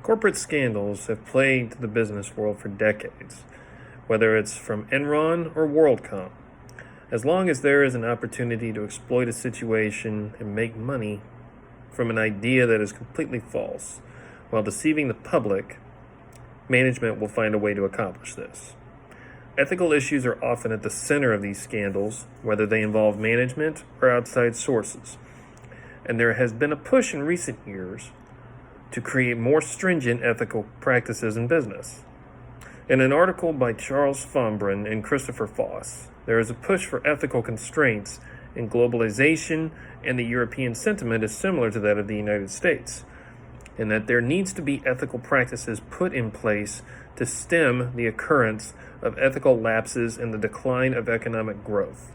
Corporate scandals have plagued the business world for decades, whether it's from Enron or WorldCom. As long as there is an opportunity to exploit a situation and make money from an idea that is completely false, while deceiving the public, management will find a way to accomplish this. Ethical issues are often at the center of these scandals, whether they involve management or outside sources. And there has been a push in recent years to create more stringent ethical practices in business. In an article by Charles Fombrin and Christopher Foss, there is a push for ethical constraints in globalization, and the European sentiment is similar to that of the United States, in that there needs to be ethical practices put in place to stem the occurrence of ethical lapses and the decline of economic growth.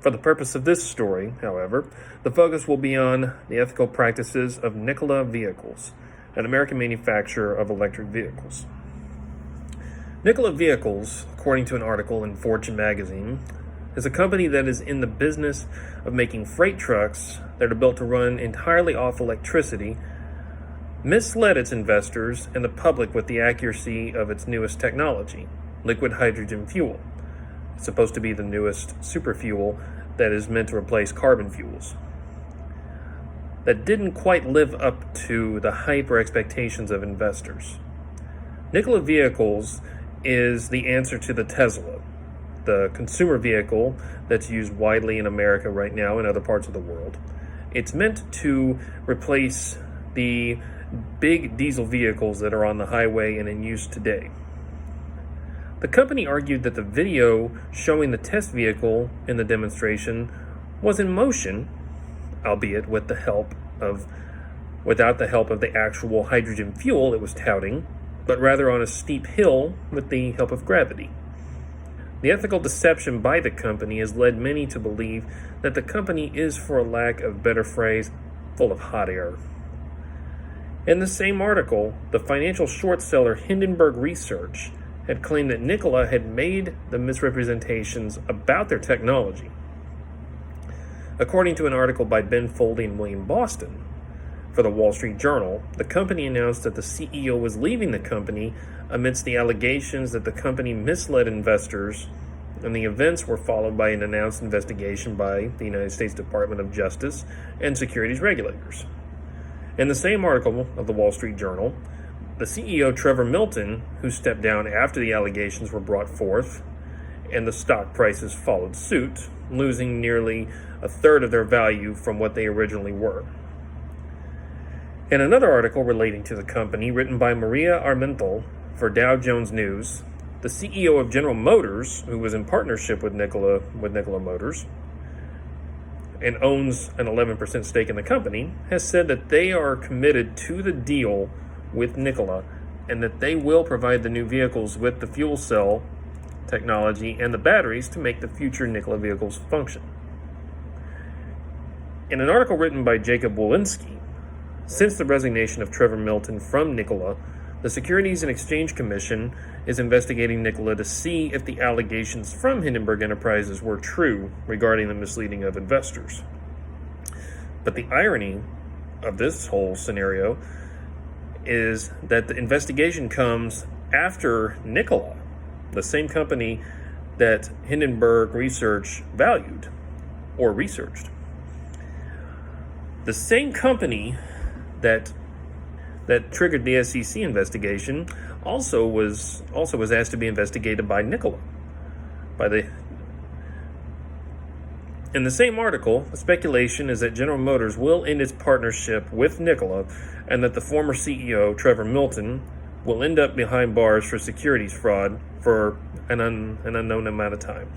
For the purpose of this story, however, the focus will be on the ethical practices of Nikola Vehicles, an American manufacturer of electric vehicles. Nikola Vehicles, according to an article in Fortune magazine, is a company that is in the business of making freight trucks that are built to run entirely off electricity, misled its investors and the public with the accuracy of its newest technology, liquid hydrogen fuel. It's supposed to be the newest superfuel that is meant to replace carbon fuels. That didn't quite live up to the hype or expectations of investors. Nikola Vehicles is the answer to the Tesla, the consumer vehicle that's used widely in America right now and other parts of the world. It's meant to replace the big diesel vehicles that are on the highway and in use today. The company argued that the video showing the test vehicle in the demonstration was in motion, albeit without the help of the actual hydrogen fuel it was touting, but rather on a steep hill with the help of gravity. The ethical deception by the company has led many to believe that the company is, for a lack of better phrase, full of hot air. In the same article, the financial short seller Hindenburg Research had claimed that Nikola had made the misrepresentations about their technology. According to an article by Ben Foldy and William Boston for the Wall Street Journal, the company announced that the CEO was leaving the company amidst the allegations that the company misled investors, and the events were followed by an announced investigation by the United States Department of Justice and securities regulators. In the same article of the Wall Street Journal, the CEO Trevor Milton, who stepped down after the allegations were brought forth, and the stock prices followed suit, losing nearly a third of their value from what they originally were. In another article relating to the company, written by Maria Armental for Dow Jones News, the CEO of General Motors, who was in partnership with Nikola Motors, and owns an 11% stake in the company, has said that they are committed to the deal with Nikola and that they will provide the new vehicles with the fuel cell technology and the batteries to make the future Nikola vehicles function. In an article written by Jacob Walensky, since the resignation of Trevor Milton from Nikola, the Securities and Exchange Commission is investigating Nikola to see if the allegations from Hindenburg Enterprises were true regarding the misleading of investors. But the irony of this whole scenario is that the investigation comes after Nikola, the same company that Hindenburg Research valued or researched. The same company that triggered the SEC investigation also was asked to be investigated by Nikola. In the same article, the speculation is that General Motors will end its partnership with Nikola and that the former CEO, Trevor Milton, will end up behind bars for securities fraud for an unknown amount of time.